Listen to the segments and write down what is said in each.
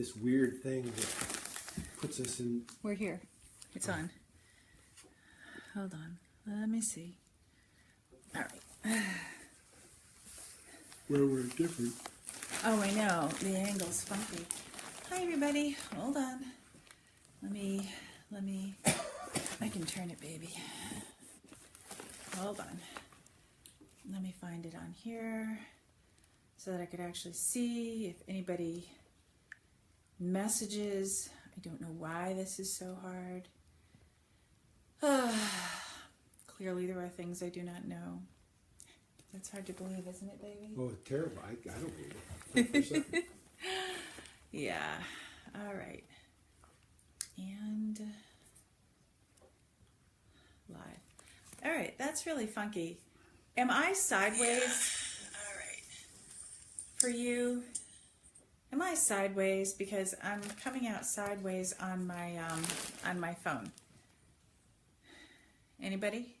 this weird thing that puts us in. We're here. It's on. Hold on. Let me see. All right. Where we're different. Oh, I know. The angle's funky. Hi, everybody. Hold on. Let me, I can turn it, baby. Hold on. Let me find it on here so that I could actually see if anybody messages. I don't know why this is so hard. Clearly there are things I do not know. That's hard to believe, isn't it, baby? Oh, it's terrible. I don't believe it. For a second. Yeah. All right. And live. All right. That's really funky. Am I sideways? Yeah. All right. For you? Am I sideways? Because I'm coming out sideways on my phone. Anybody?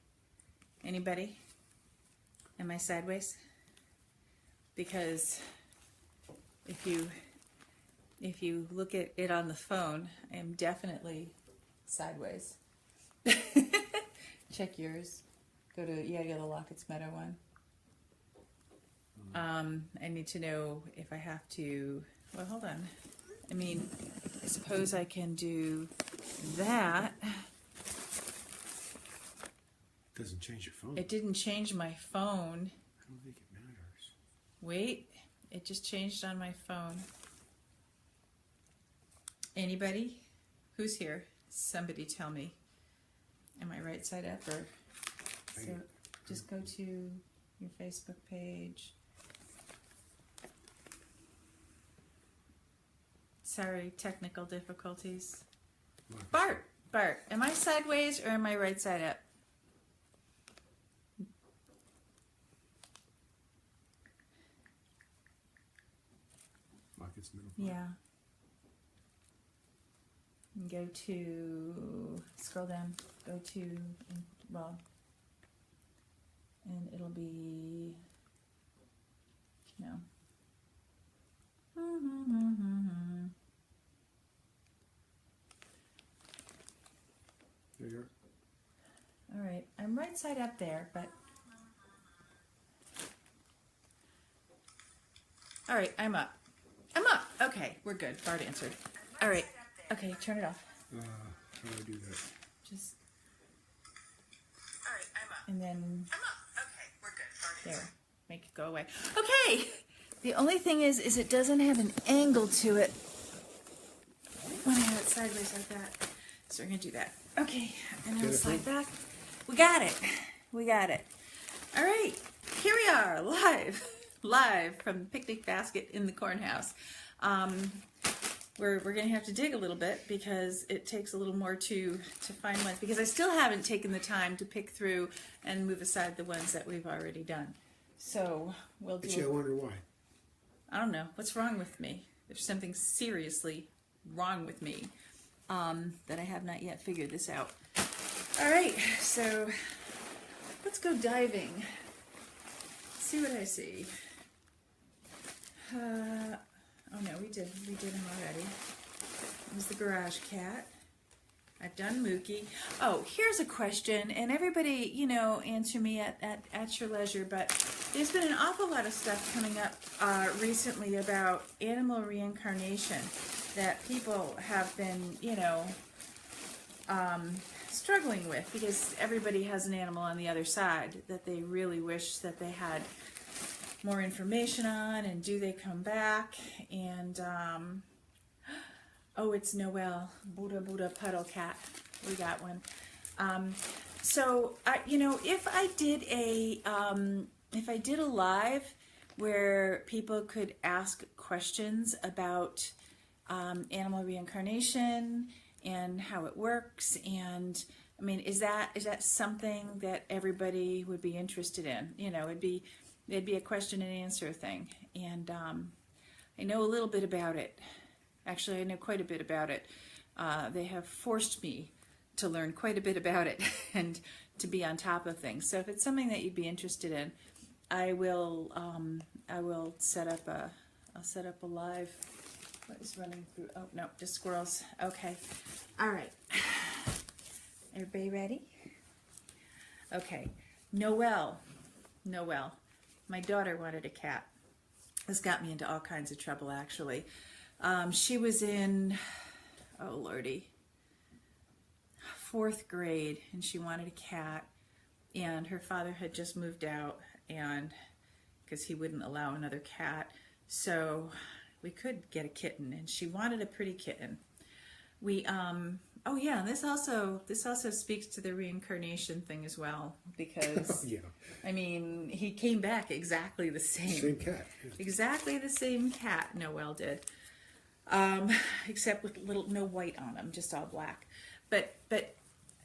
Anybody? Am I sideways? Because if you look at it on the phone, I am definitely sideways. Check yours. Go to the Locket's Meadow one. I need to know if I have to. Well, hold on. I mean, I suppose I can do that. Doesn't change your phone. It didn't change my phone. I don't think it matters. Wait, it just changed on my phone. Anybody? Who's here? Somebody tell me. Am I right side up or? So just go to your Facebook page. Sorry, technical difficulties. Bart, am I sideways or am I right side up? Locket's middle. Yeah. And go to, scroll down, go to, well, and it'll be, no. There you are. All right, I'm right side up there, but. All right, I'm up. I'm up. Okay, we're good. Bart answered. All right. Okay, turn it off. How do I do that? Just. All right, I'm up. And then. I'm up. Okay, we're good. Bart answered. There. Make it go away. Okay. The only thing is it doesn't have an angle to it when I have it sideways like that. So we're gonna do that. Okay, and then slide back. We got it. We got it. All right, here we are, live from the picnic basket in the corn house. We're gonna have to dig a little bit because it takes a little more to find ones because I still haven't taken the time to pick through and move aside the ones that we've already done. So we'll do. Actually, I wonder why. I don't know. What's wrong with me? There's something seriously wrong with me that I have not yet figured this out. All right, so let's go diving. See what I see. Oh no, we did him already. There's the garage cat. I've done Mookie. Oh, here's a question, and everybody, answer me at your leisure, but there's been an awful lot of stuff coming up recently about animal reincarnation that people have been, struggling with because everybody has an animal on the other side that they really wish that they had more information on, and do they come back, and oh, it's Noel, Buddha puddle cat. We got one. So if I did a live where people could ask questions about animal reincarnation and how it works, and I mean, is that something that everybody would be interested in? It'd be a question and answer thing, and I know a little bit about it. Actually, I know quite a bit about it. They have forced me to learn quite a bit about it and to be on top of things. So if it's something that you'd be interested in, I will set up a live What is running through? Oh, no, just squirrels. Okay. All right. Everybody ready? Okay. Noelle. My daughter wanted a cat. This got me into all kinds of trouble, actually. She was in, oh lordy, 4th grade, and she wanted a cat, and her father had just moved out, and because he wouldn't allow another cat, so we could get a kitten, and she wanted a pretty kitten. We oh yeah, and this also speaks to the reincarnation thing as well, because Yeah. I mean, he came back exactly the same. Same cat. Exactly the same cat, Noelle did. Except with no white on him, just all black. But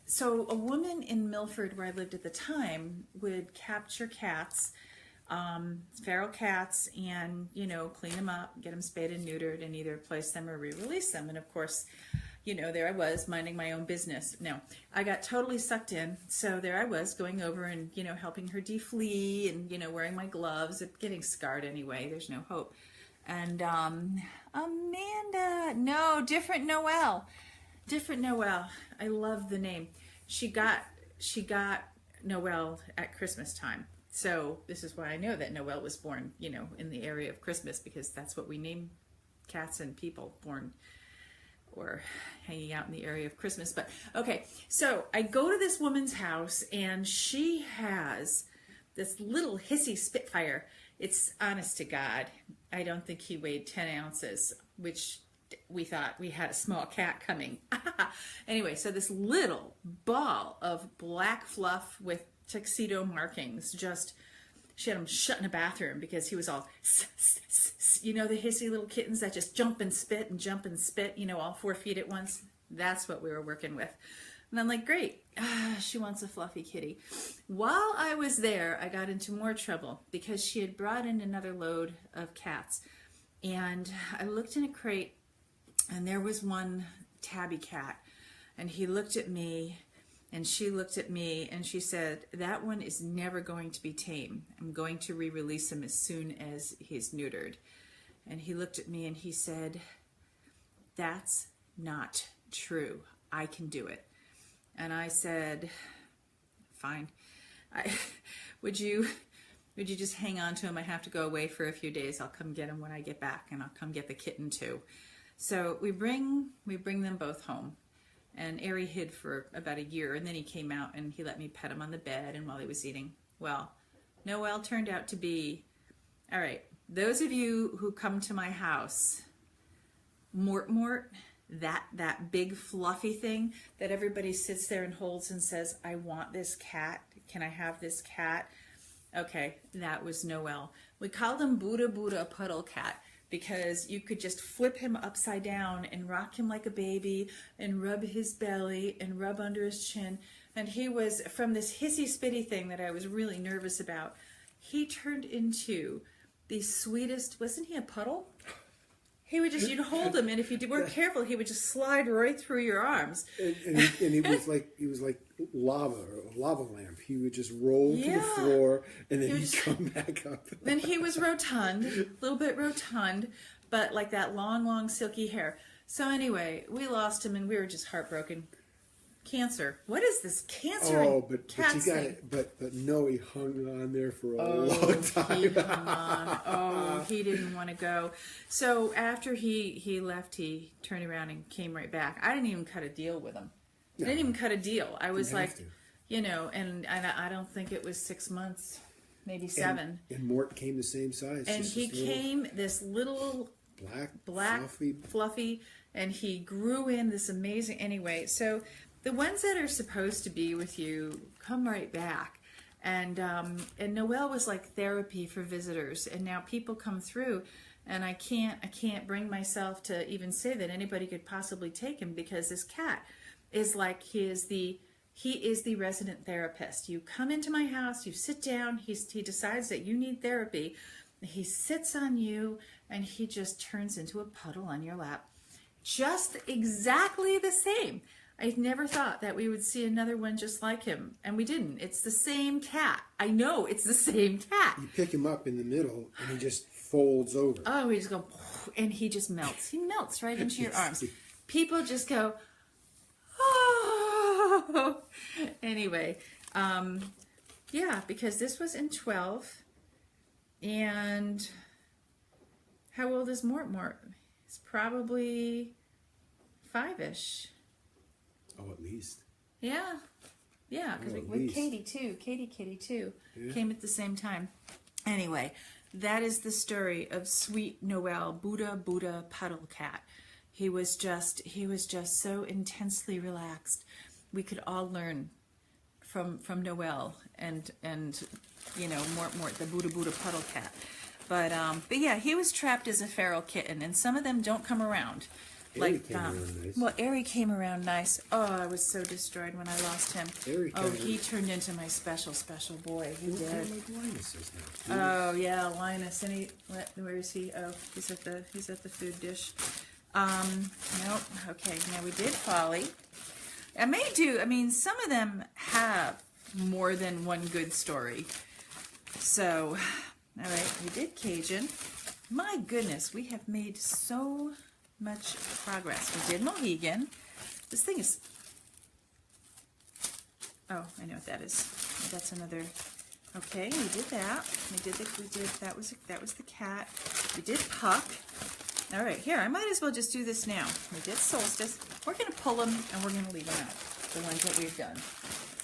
so a woman in Milford, where I lived at the time, would capture cats, feral cats, and, you know, clean them up, get them spayed and neutered, and either place them or re-release them. And of course, you know, there I was minding my own business. No, I got totally sucked in. So there I was going over and, you know, helping her deflea and, you know, wearing my gloves, getting scarred anyway. There's no hope. And Amanda, no, different Noelle. I love the name. She got Noelle at Christmas time. So this is why I know that Noelle was born, you know, in the area of Christmas, because that's what we name cats and people born or hanging out in the area of Christmas. But okay, so I go to this woman's house, and she has this little hissy Spitfire. It's, honest to God, I don't think he weighed 10 ounces, which we thought we had a small cat coming. Anyway, so this little ball of black fluff with tuxedo markings, just, she had him shut in a bathroom because he was all, you know, the hissy little kittens that just jump and spit, you know, all 4 feet at once. That's what we were working with. And I'm like, great, she wants a fluffy kitty. While I was there, I got into more trouble because she had brought in another load of cats. And I looked in a crate, and there was one tabby cat. And he looked at me, and she looked at me, and she said, that one is never going to be tame. I'm going to re-release him as soon as he's neutered. And he looked at me, and he said, that's not true. I can do it. And I said, fine. Would you just hang on to him? I have to go away for a few days. I'll come get him when I get back, and I'll come get the kitten too. So we bring them both home. And Ari hid for about a year, and then he came out and he let me pet him on the bed and while he was eating. Well, Noelle turned out to be, all right, those of you who come to my house, Mort, that big fluffy thing that everybody sits there and holds and says, I want this cat. Can I have this cat? Okay, that was Noelle. We called him Buddha Puddle Cat because you could just flip him upside down and rock him like a baby and rub his belly and rub under his chin. And he was, from this hissy spitty thing that I was really nervous about, he turned into the sweetest, wasn't he a puddle? He would just, you'd hold him, and if you weren't careful, he would just slide right through your arms. And he was like lava, or a lava lamp. He would just roll to the floor, and then he'd come back up. Then he was rotund, a little bit rotund, but like that long, silky hair. So anyway, we lost him, and we were just heartbroken. Cancer. What is this cancer? Oh, but you got it. But no, he hung on there for a long time. He hung on. Oh, he didn't want to go. So after he left, he turned around and came right back. I didn't even cut a deal with him. I didn't even cut a deal. I was like, you know, and I don't think it was 6 months, maybe 7. And Mort came the same size. And he came this little black, fluffy, and he grew in this amazing. Anyway, so the ones that are supposed to be with you come right back. And Noelle was like therapy for visitors. And now people come through, and I can't bring myself to even say that anybody could possibly take him, because this cat is like, he is the resident therapist. You come into my house, you sit down, he decides that you need therapy. He sits on you, and he just turns into a puddle on your lap. Just exactly the same. I never thought that we would see another one just like him, and we didn't. It's the same cat. I know it's the same cat. You pick him up in the middle, and he just folds over. Oh, he just go, and he just melts. He melts right into your arms. People just go, oh. Anyway, yeah, because this was in 12. And how old is Mort? He's probably 5-ish. Oh, at least. Yeah. Yeah, because with Katie too. Kitty too. Yeah. Came at the same time. Anyway, that is the story of Sweet Noel, Buddha Puddle Cat. He was just so intensely relaxed. We could all learn from Noel and you know, Mort, the Buddha Puddle Cat. But yeah, he was trapped as a feral kitten, and some of them don't come around. Airy came around nice. Well, Airy came around nice. Oh, I was so destroyed when I lost him. He turned into my special boy. He did. Like Linus is now. Oh yeah, Linus. And where is he? Oh, he's at the food dish. Nope. Okay, now we did Folly. I mean, some of them have more than one good story. So, all right, we did Cajun. My goodness, we have made so much progress. We did Mohegan. This thing is... Oh, I know what that is. That's another... Okay, we did that. That was the cat. We did Puck. All right, here, I might as well just do this now. We did Solstice. We're going to pull them, and we're going to leave them out, the ones that we've done.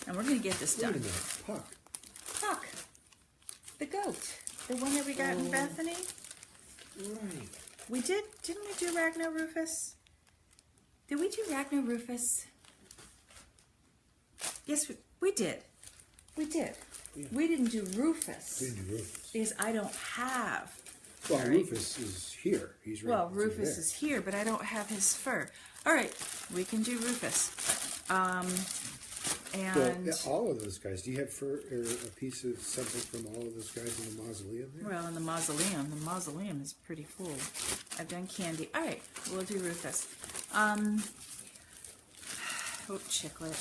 And we're going to get this done. Wait a minute, Puck. Puck. The goat. The one that we got in Bethany. Right. We did, didn't we do Ragnar Rufus? Did we do Ragnar Rufus? Yes, we did. We did. Yeah. We didn't do Rufus. We didn't do Rufus. Because I don't have. Well, right. Rufus is here. He's right. Well, Rufus is here, but I don't have his fur. All right, we can do Rufus. And well, all of those guys. Do you have fur or a piece of something from all of those guys in the mausoleum there? Well, in the mausoleum is pretty full. I've done Candy. All right, we'll do Rufus. Chiclet.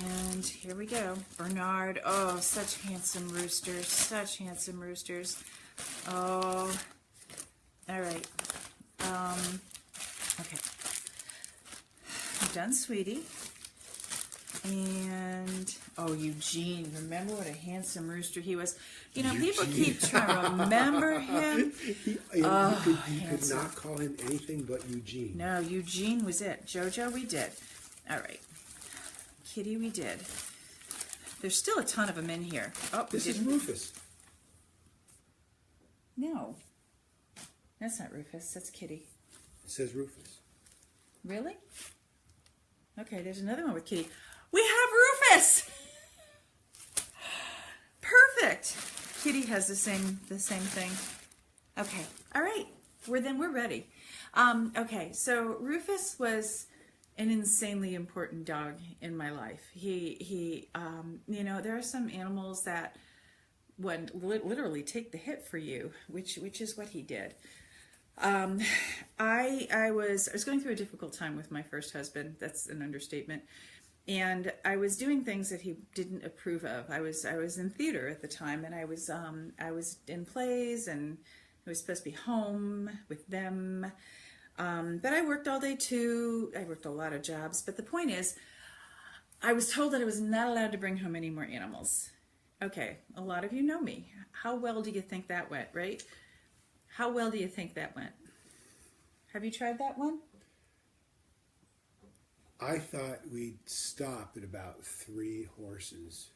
And here we go. Bernard. Oh, such handsome roosters. Such handsome roosters. Oh. All right. Okay. I've done Sweetie. And, oh, Eugene. Remember what a handsome rooster he was? You know, Eugene. People keep trying to remember him. You could not call him anything but Eugene. No, Eugene was it. Jojo, we did. All right. Kitty, we did. There's still a ton of them in here. Oh, this is Rufus. No. That's not Rufus. That's Kitty. It says Rufus. Really? Okay, there's another one with Kitty. We have Rufus! Perfect! Kitty has the same thing. Okay, all right. We're ready. Okay, so Rufus was an insanely important dog in my life. He you know, there are some animals that would literally take the hit for you, which is what he did. I was going through a difficult time with my first husband. That's an understatement. And I was doing things that he didn't approve of. I was in theater at the time, and I was in plays, and I was supposed to be home with them. But I worked all day too. I worked a lot of jobs. But the point is, I was told that I was not allowed to bring home any more animals. Okay, a lot of you know me. How well do you think that went, right? How well do you think that went? Have you tried that one? I thought we'd stop at about 3 horses.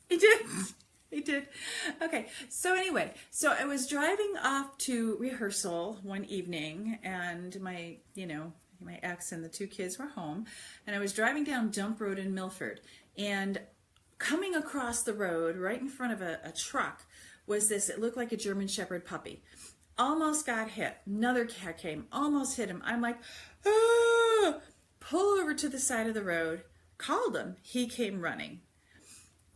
He did. He did. Okay. So anyway, so I was driving off to rehearsal one evening, and my ex and the 2 kids were home, and I was driving down Dump Road in Milford, and coming across the road right in front of a truck was this, it looked like a German Shepherd puppy. Almost got hit. Another cat came, almost hit him. I'm like, ah! Pull over to the side of the road, called him. He came running.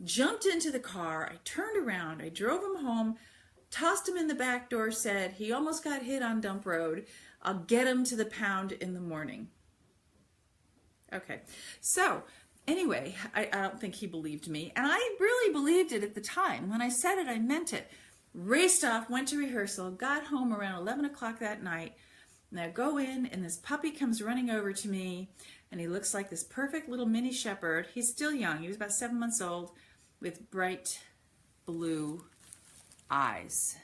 Jumped into the car. I turned around. I drove him home, tossed him in the back door, said, he almost got hit on Dump Road. I'll get him to the pound in the morning. Okay. So, anyway, I don't think he believed me. And I really believed it at the time. When I said it, I meant it. raced off, went to rehearsal, got home around 11 o'clock that night, and I go in, and this puppy comes running over to me, and he looks like this perfect little mini shepherd. He's still young. He was about 7 months old, with bright blue eyes.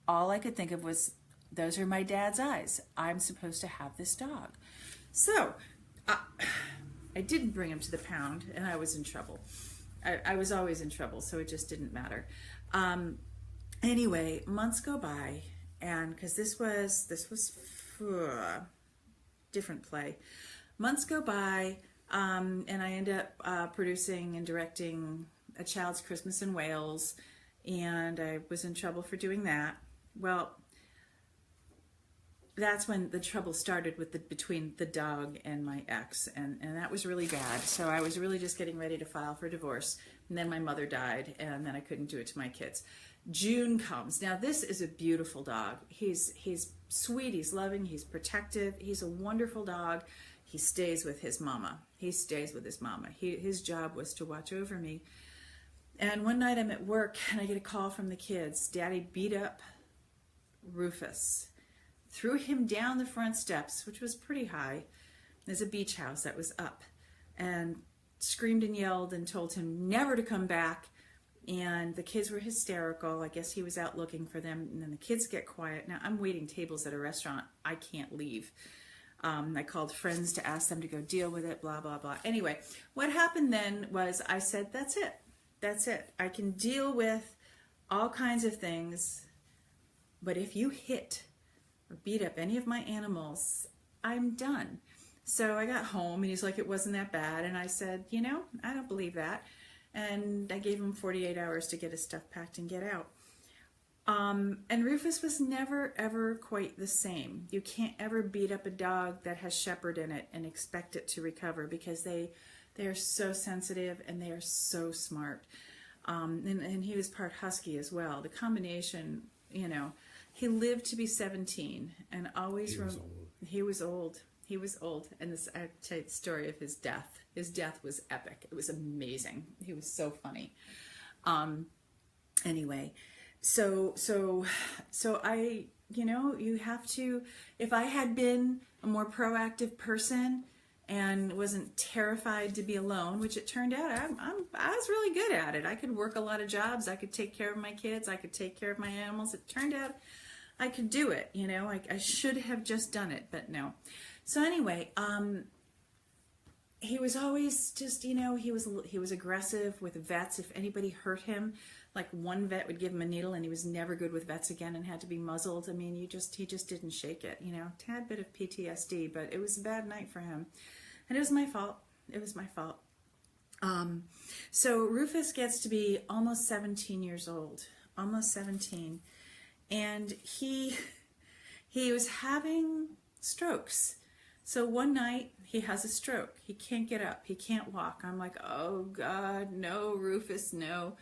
All I could think of was, those are my dad's eyes. I'm supposed to have this dog. So I didn't bring him to the pound, and I was in trouble. I was always in trouble, so it just didn't matter. Anyway, months go by, and because this was different play. Months go by, and I end up producing and directing A Child's Christmas in Wales, and I was in trouble for doing that. Well, that's when the trouble started between the dog and my ex, and that was really bad. So I was really just getting ready to file for divorce, and then my mother died, and then I couldn't do it to my kids. June comes. Now this is a beautiful dog. He's sweet, he's loving, he's protective, he's a wonderful dog. He stays with his mama. His job was to watch over me. And one night I'm at work, and I get a call from the kids. Daddy beat up Rufus, threw him down the front steps, which was pretty high. There's a beach house that was up, and screamed and yelled and told him never to come back. And the kids were hysterical. I guess he was out looking for them. And then the kids get quiet. Now I'm waiting tables at a restaurant. I can't leave. I called friends to ask them to go deal with it, blah, blah, blah. Anyway, what happened then was I said, that's it. That's it. I can deal with all kinds of things, but if you hit or beat up any of my animals, I'm done. So I got home, and he's like, it wasn't that bad. And I said, I don't believe that. And I gave him 48 hours to get his stuff packed and get out. And Rufus was never, ever quite the same. You can't ever beat up a dog that has shepherd in it and expect it to recover, because they are so sensitive and they are so smart. And he was part husky as well. The combination, he lived to be 17 and always he was old. He was old. And I tell you the story of his death. His death was epic. It was amazing. He was so funny. Anyway, so I, you have to, if I had been a more proactive person and wasn't terrified to be alone, which it turned out I was really good at it. I could work a lot of jobs. I could take care of my kids. I could take care of my animals. It turned out I could do it. I should have just done it, but no. So anyway, he was always just, he was aggressive with vets. If anybody hurt him, like one vet would give him a needle, and he was never good with vets again and had to be muzzled. I mean, he just didn't shake it, tad bit of PTSD, but it was a bad night for him. And it was my fault. It was my fault. So Rufus gets to be almost 17 years old, almost 17. And he was having strokes. So one night he has a stroke. He can't get up. He can't walk. I'm like, oh God, no, Rufus, no.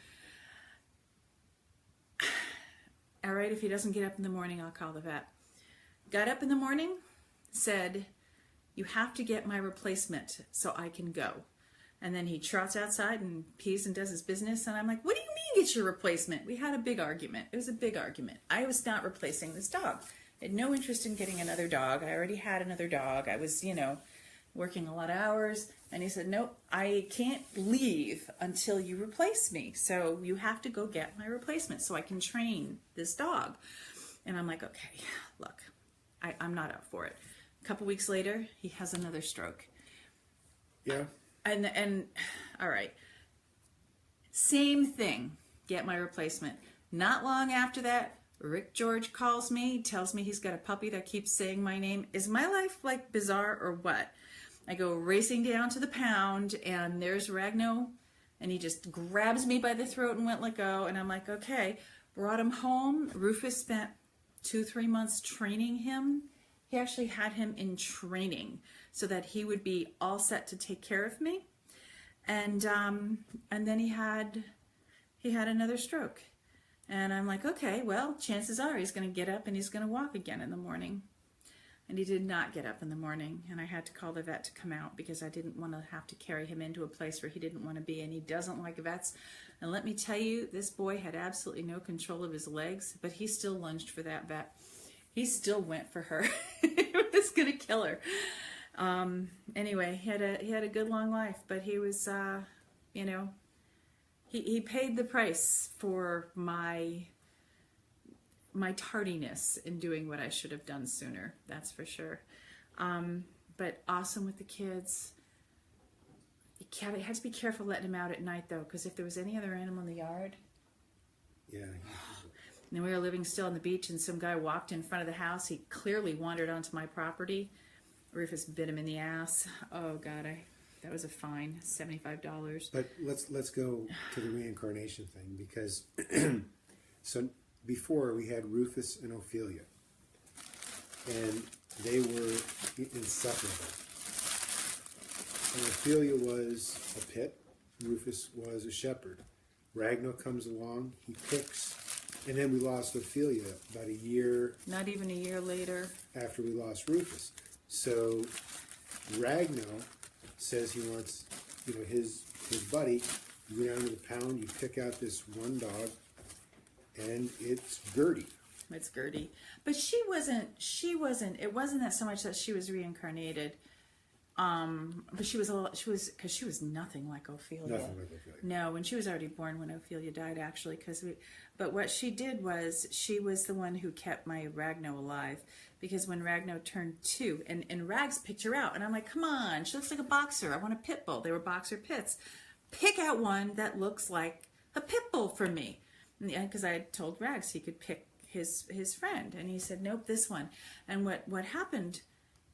All right, if he doesn't get up in the morning, I'll call the vet. Got up in the morning, said, you have to get my replacement so I can go. And then he trots outside and pees and does his business. And I'm like, what do you mean get your replacement? We had a big argument. It was a big argument. I was not replacing this dog. I had no interest in getting another dog. I already had another dog. I was, working a lot of hours. And he said, nope, I can't leave until you replace me. So you have to go get my replacement so I can train this dog. And I'm like, okay, look, I'm not up for it. A couple weeks later, he has another stroke. Yeah. And all right, same thing, get my replacement. Not long after that, Rick George calls me, tells me he's got a puppy that keeps saying my name. Is my life like bizarre or what? I go racing down to the pound, and there's Ragno, and he just grabs me by the throat and won't let go. And I'm like, okay, brought him home. Rufus spent 2-3 months training him. He actually had him in training so that he would be all set to take care of me. And then he had another stroke. And I'm like, okay, well, chances are he's going to get up and he's going to walk again in the morning. And he did not get up in the morning, and I had to call the vet to come out because I didn't want to have to carry him into a place where he didn't want to be, and he doesn't like vets. And let me tell you, this boy had absolutely no control of his legs, but he still lunged for that vet. He still went for her. He was going to kill her. Anyway, he had a good long life, but he was, you know, he paid the price for my tardiness in doing what I should have done sooner. That's for sure. But awesome with the kids. You have to be careful letting him out at night, though, because if there was any other animal in the yard. Yeah. And we were living still on the beach, and some guy walked in front of the house. He clearly wandered onto my property. Rufus bit him in the ass. Oh God, that was a fine, $75. But let's go to the reincarnation thing, because so before we had Rufus and Ophelia, and they were inseparable. And Ophelia was a pit, Rufus was a shepherd. Ragnar comes along, he picks, and then we lost Ophelia about a year. Not even a year later. After we lost Rufus. So Ragnar says he wants, his buddy. You go down to the pound, you pick out this one dog, and it's Gertie. It's Gertie. But it wasn't that so much that she was reincarnated. But she was because she was nothing like Ophelia. Nothing like Ophelia. No, when she was already born when Ophelia died, actually. But what she did was she was the one who kept my Ragnar alive. Because when Ragnar turned 2, and Rags picked her out, and I'm like, come on, she looks like a boxer. I want a pit bull. They were boxer pits. Pick out one that looks like a pit bull for me. Because I had told Rags he could pick his friend, and he said, nope, this one. And what happened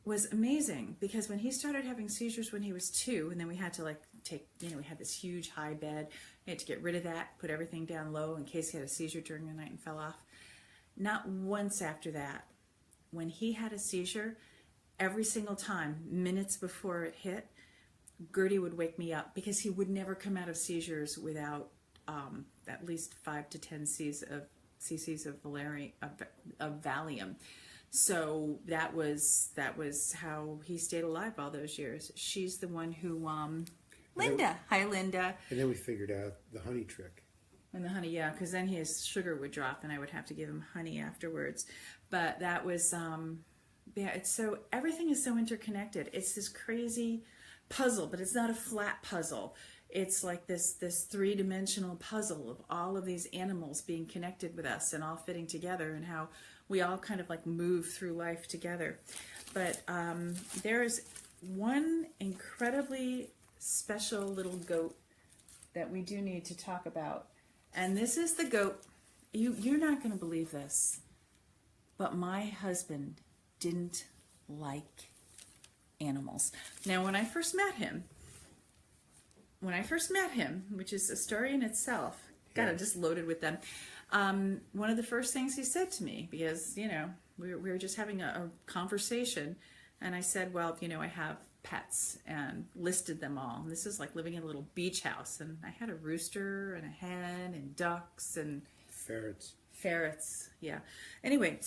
was amazing, because when he started having seizures when he was 2, and then we had to we had this huge high bed. We had to get rid of that, put everything down low in case he had a seizure during the night and fell off. Not once after that, when he had a seizure, every single time, minutes before it hit, Gertie would wake me up, because he would never come out of seizures without at least 5 to 10 cc's of Valium. So that was how he stayed alive all those years. She's the one who, Linda. Hi, Linda. And then we figured out the honey trick. And the honey, yeah, because then his sugar would drop, and I would have to give him honey afterwards. But that was, everything is so interconnected. It's this crazy puzzle, but it's not a flat puzzle. It's like this 3-dimensional puzzle of all of these animals being connected with us and all fitting together, and how we all kind of like move through life together. But there's one incredibly special little goat that we do need to talk about. And this is the goat. You're not going to believe this, but my husband didn't like animals. Now, when I first met him, which is a story in itself, God, I'm just loaded with them. One of the first things he said to me, because, we were just having a conversation, and I said, well, I have pets, and listed them all. And this is like living in a little beach house, and I had a rooster and a hen and ducks and ferrets. Yeah. Anyway,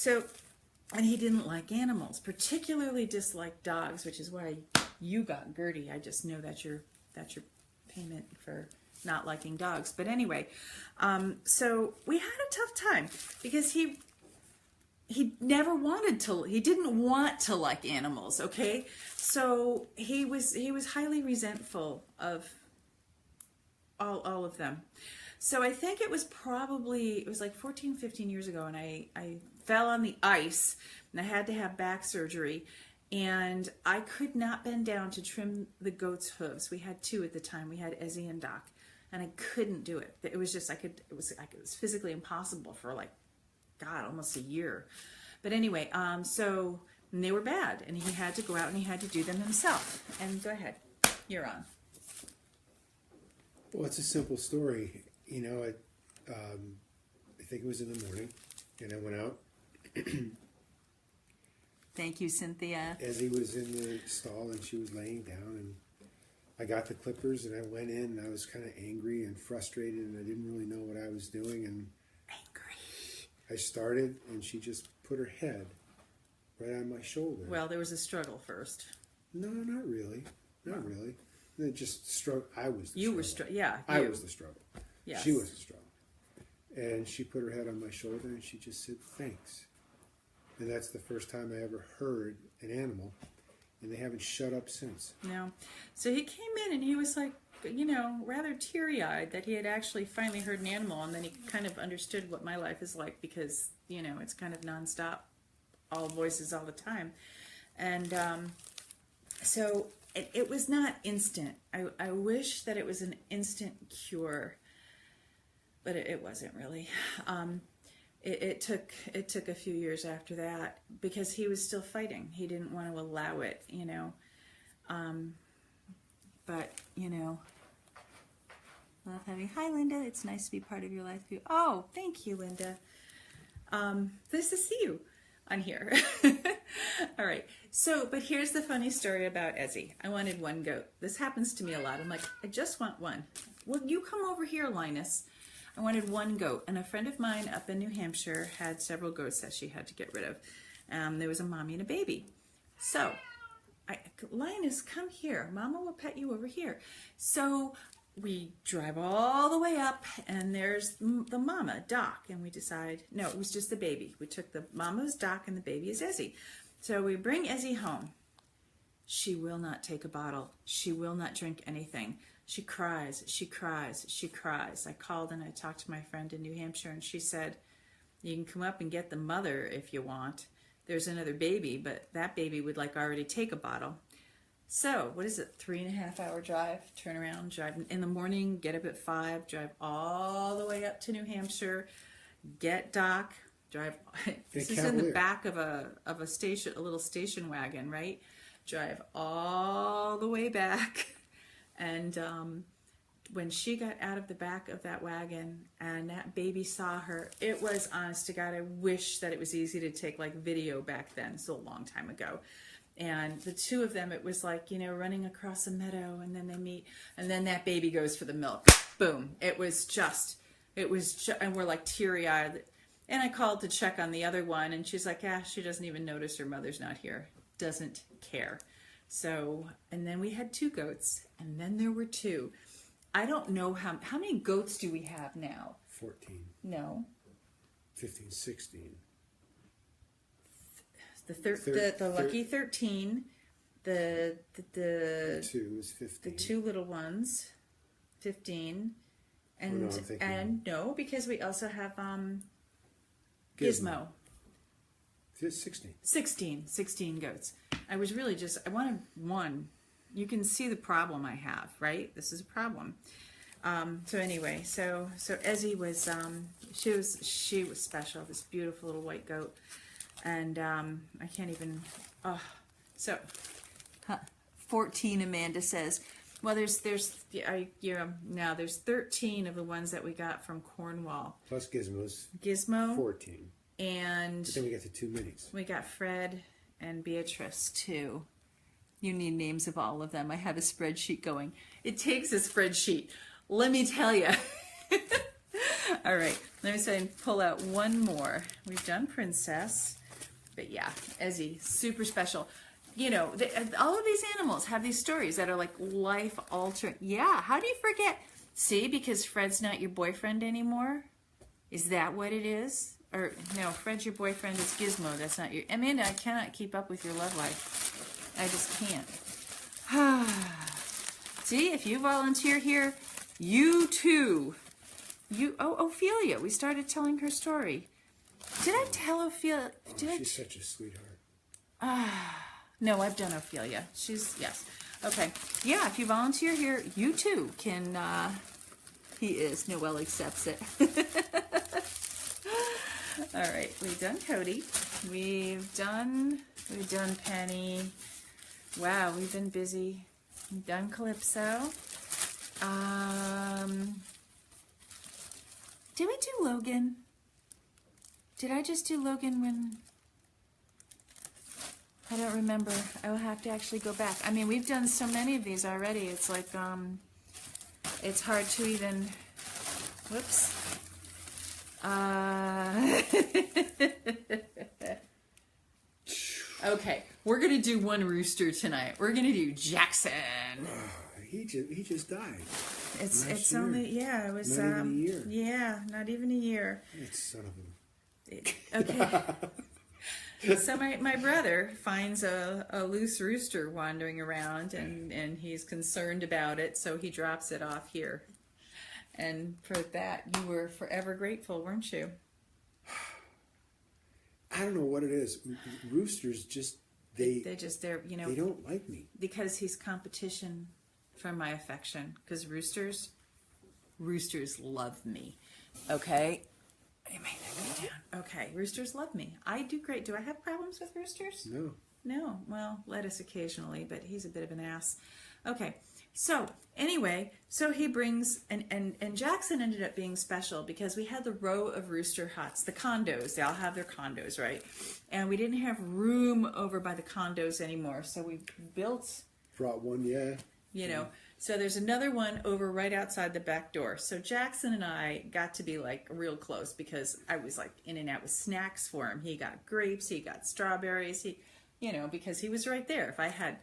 and he didn't like animals, particularly disliked dogs, which is why you got Gertie. I just know that's your payment for not liking dogs. But anyway, so we had a tough time, because he didn't want to like animals, okay? So he was highly resentful of all of them. So I think it was like 14, 15 years ago, and I fell on the ice, and I had to have back surgery, and I could not bend down to trim the goat's hooves. We had 2 at the time. We had Ezzy and Doc, and I couldn't do it. It was just, it was physically impossible for almost a year. But anyway, so they were bad, and he had to go out and he had to do them himself. And go ahead, you're on. Well, it's a simple story. I think it was in the morning, and I went out. Thank you, Cynthia. Ezzy was in the stall, and she was laying down, and I got the clippers, and I went in, and I was kind of angry and frustrated, and I didn't really know what I was doing, and angry. I started, and she just put her head right on my shoulder. Well, there was a struggle first. No, not really. Not really. It just struggle. I was the You were struggle. yeah. I you. was the struggle. Yes. She was the struggle. And she put her head on my shoulder and she just said, thanks. And that's the first time I ever heard an animal, and they haven't shut up since. No. So he came in and he was like, you know, rather teary-eyed that he had actually finally heard an animal, and then he kind of understood what my life is like because, you know, it's kind of nonstop, all voices all the time. And so it was not instant. I wish that it was an instant cure, but it wasn't really. It took a few years after that because he was still fighting. He didn't want to allow it, you know. But, you know, love having, hi Linda, it's nice to be part of your life view. Oh, thank you, Linda. Nice to see you on here. All right, so, but here's the funny story about Ezzy. I wanted one goat. This happens to me a lot. I'm like, I just want one. Well, you come over here, Linus. I wanted one goat, and a friend of mine up in New Hampshire had several goats that she had to get rid of. There was a mommy and a baby. So, Linus, come here. Mama will pet you over here. So we drive all the way up, and there's the mama, Doc, and we decide, no, it was just the baby. We took the mama's Doc, and the baby is Ezzy. So we bring Ezzy home. She will not take a bottle. She will not drink anything. She cries, she cries, she cries. I called and I talked to my friend in New Hampshire, and she said, you can come up and get the mother if you want. There's another baby, but that baby would like already take a bottle. So, what is it, 3.5 hour drive, turn around, drive in the morning, get up at 5, drive all the way up to New Hampshire, get Doc, drive, this is in the back of a station, a little station wagon, right? Drive all the way back. And when she got out of the back of that wagon and that baby saw her, it was, honest to God, I wish that it was easy to take like video back then. It's a long time ago. And the two of them, it was like, you know, running across a meadow, and then they meet, and then that baby goes for the milk. Boom. It was just, and we're like teary-eyed. And I called to check on the other one, and she's like, she doesn't even notice her mother's not here. Doesn't care. So, and then we had 2 goats, and then there were 2. I don't know how many goats do we have now? 14. No. 15, 16. The lucky 13. The 2 is 15. The 2 little ones, 15. And no, because we also have Gizmo. 16. 16 goats. I was really just, I wanted one. You can see the problem I have, right? This is a problem. So anyway, so Ezzy was, she was special, this beautiful little white goat. And I can't even, 14, Amanda says. Well, there's 13 of the ones that we got from Cornwall. Plus Gizmo's. 14. And but then we got the 2 minis. We got Fred and Beatrice too. You need names of all of them. I have a spreadsheet going. It takes a spreadsheet. Let me tell you. All right. Let me say and pull out one more. We've done Princess. But yeah, Ezzy, super special. You know, all of these animals have these stories that are like life-altering. Yeah, how do you forget? See, because Fred's not your boyfriend anymore? Is that what it is? Or, no, Fred's your boyfriend, it's Gizmo. That's not your... Amanda, I cannot keep up with your love life. I just can't. See, if you volunteer here, you too. Ophelia. We started telling her story. Did I tell Ophelia? She's such a sweetheart. No, I've done Ophelia. Yes. Okay. Yeah, if you volunteer here, you too can, he is. Noelle accepts it. All right, we've done Cody. We've done Penny. Wow, we've been busy. We've done Calypso. Did we do Logan? Did I just do Logan when... I don't remember. I will have to actually go back. I mean, we've done so many of these already. It's like, it's hard to even... Whoops. Okay, we're gonna do one rooster tonight. We're gonna do Jackson. He just died. It's last year. only it was Not even a year. Yeah, not even a year. That son of a. Okay. So my brother finds a loose rooster wandering around, and he's concerned about it, so he drops it off here. And for that, you were forever grateful, weren't you? I don't know what it is. Roosters just They're they don't like me. because he's competition for my affection. Because roosters love me. Okay. I made that go down. Okay, roosters love me. I do great. Do I have problems with roosters? No. No. Well, lettuce occasionally, but he's a bit of an ass. Okay. So anyway, so he brings and Jackson ended up being special because we had the row of rooster huts, the condos. They all have their condos, right? And we didn't have room over by the condos anymore, so we built. Brought one, yeah. So there's another one over right outside the back door. So Jackson and I got to be like real close because I was like in and out with snacks for him. He got grapes, he got strawberries, because he was right there. If I had,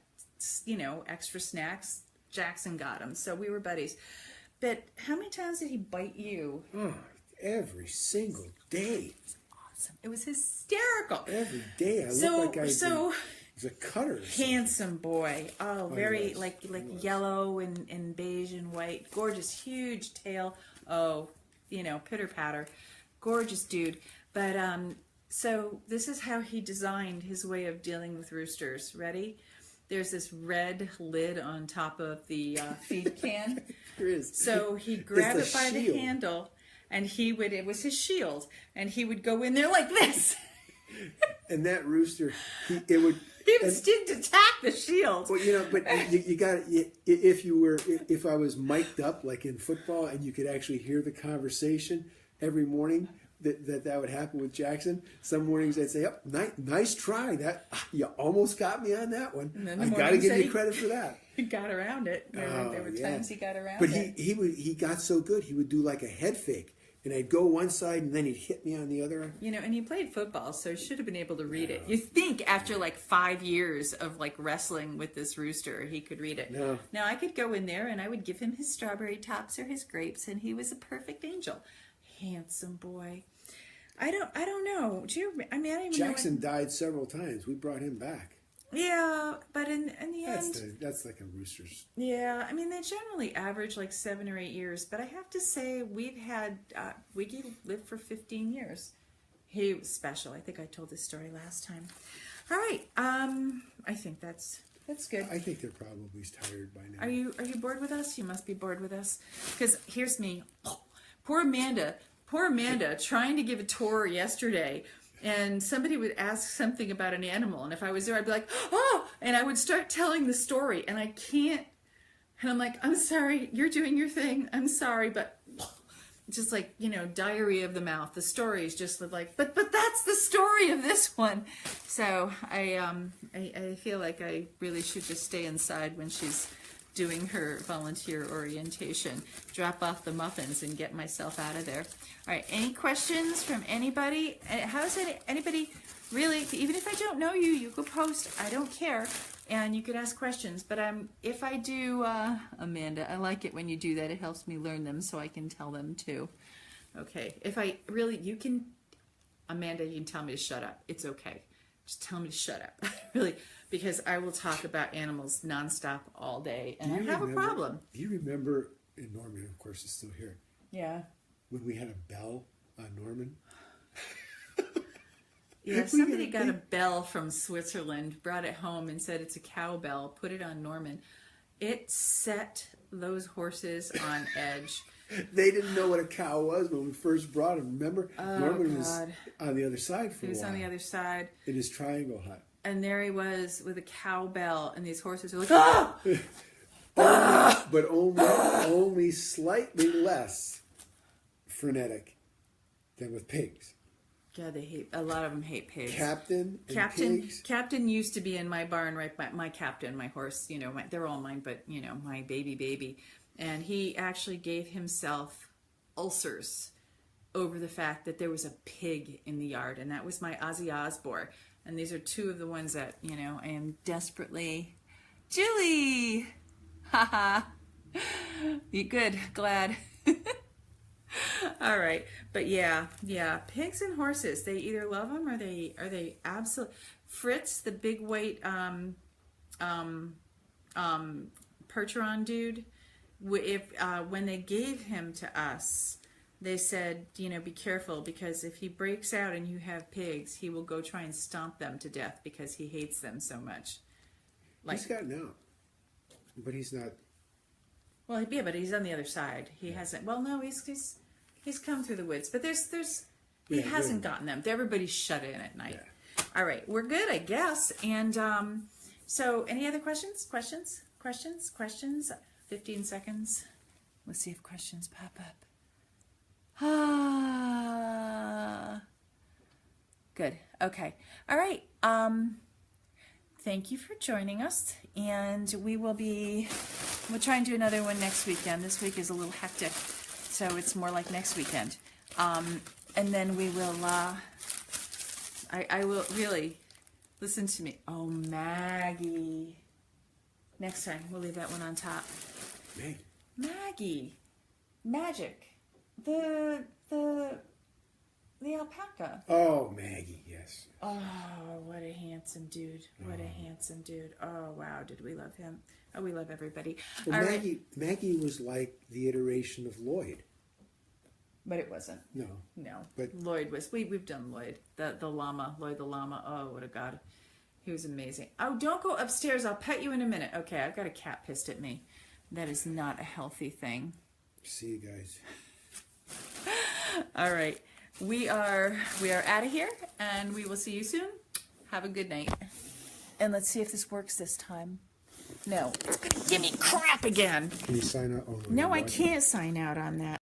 extra snacks, Jackson got them. So we were buddies. But how many times did he bite you? Oh, every single day. Awesome. It was hysterical. Every day. I looked like I was a cutter. Handsome boy. Oh, very yes. like yellow and beige and white. Gorgeous, huge tail. Oh, pitter patter. Gorgeous dude. But so this is how he designed his way of dealing with roosters. Ready? There's this red lid on top of the feed can. There is. So he'd grab It's it by the shield. handle, and it was his shield, and he would go in there like this. And that rooster, it would. He would stick to attack the shield. Well, but you got if I was mic'd up like in football, and you could actually hear the conversation every morning. That would happen with Jackson. Some mornings I'd say, "Oh, nice try. That you almost got me on that one. And then the I got to mornings give that you he- credit for that." He got around it. There were times he got around But it. he got so good. He would do like a head fake, and I'd go one side, and then he'd hit me on the other. And he played football, so he should have been able to read it. You think after like 5 years of like wrestling with this rooster, he could read it. No. Now I could go in there and I would give him his strawberry tops or his grapes, and he was a perfect angel. Handsome boy. I don't know. I don't even Jackson died several times. We brought him back. Yeah, but in the end, That's like a rooster's. yeah. They generally average like 7 or 8 years. But I have to say, we've had Wiggy lived for 15 years. He was special. I think I told this story last time. All right. I think that's good. I think they're probably tired by now. Are you bored with us? You must be bored with us. Because here's me. Poor Amanda trying to give a tour yesterday, and somebody would ask something about an animal, and if I was there, I'd be like, "Oh," and I would start telling the story, and I can't, and I'm like, "I'm sorry, you're doing your thing, I'm sorry," but just like, diarrhea of the mouth. The story is just like, but that's the story of this one. So I feel like I really should just stay inside when she's doing her volunteer orientation, drop off the muffins and get myself out of there. All right, any questions from anybody? How's anybody really, even if I don't know you, you could post, I don't care, and you could ask questions. But if I do, Amanda, I like it when you do that. It helps me learn them so I can tell them too. Okay, if I really, Amanda, you can tell me to shut up. It's okay. Just tell me to shut up. Really, because I will talk about animals nonstop all day, and I have a problem. Do you remember, and Norman, of course, is still here, Yeah. when we had a bell on Norman? Yeah, somebody got a bell from Switzerland, brought it home and said it's a cowbell, put it on Norman. It set those horses on edge. They didn't know what a cow was when we first brought him. Remember? Oh, Norman was God. on the other side for a while. He was on the other side, In his triangle hut. and there he was with a cowbell, and these horses are like, But only slightly less frenetic than with pigs. God, a lot of them hate pigs. Captain and pigs. Captain used to be in my barn, right? My Captain, my horse, they're all mine, but my baby. And he actually gave himself ulcers over the fact that there was a pig in the yard, and that was my Ozzy Osbourne. And these are two of the ones that, you know, I am desperately... Julie! Haha. You good, glad. All right, but yeah, pigs and horses, they either love them or they absolutely... Fritz, the big white Percheron dude, when they gave him to us, they said, you know, be careful, because if he breaks out and you have pigs, he will go try and stomp them to death because he hates them so much. Like, he's gotten out, but he's not. Well, yeah, but he's on the other side. He hasn't. Well, no, he's come through the woods, but he hasn't gotten them. Everybody's shut in at night. Yeah. All right, we're good, I guess. And so, any other questions? 15 seconds. Let's see if questions pop up. Good. Okay. All right. Thank you for joining us, and we'll try and do another one next weekend. This week is a little hectic, so it's more like next weekend. And then we will, I will really, listen to me. Oh, Maggie. Next time, we'll leave that one on top. Maggie. Magic. The alpaca. Oh, Maggie, yes. Oh, what a handsome dude. What a handsome dude. Oh, wow, did we love him. Oh, we love everybody. Well, All Maggie, right. Maggie was like the iteration of Lloyd. But it wasn't. No. But Lloyd was. We've done Lloyd. The llama. Lloyd the llama. Oh, what a god. He was amazing. Oh, don't go upstairs. I'll pet you in a minute. Okay, I've got a cat pissed at me. That is not a healthy thing. see you guys. All right. We are out of here, and we will see you soon. Have a good night. And let's see if this works this time. No, it's gonna give me crap again. Can you sign up? Oh, No, I you're watching. can't sign out on that.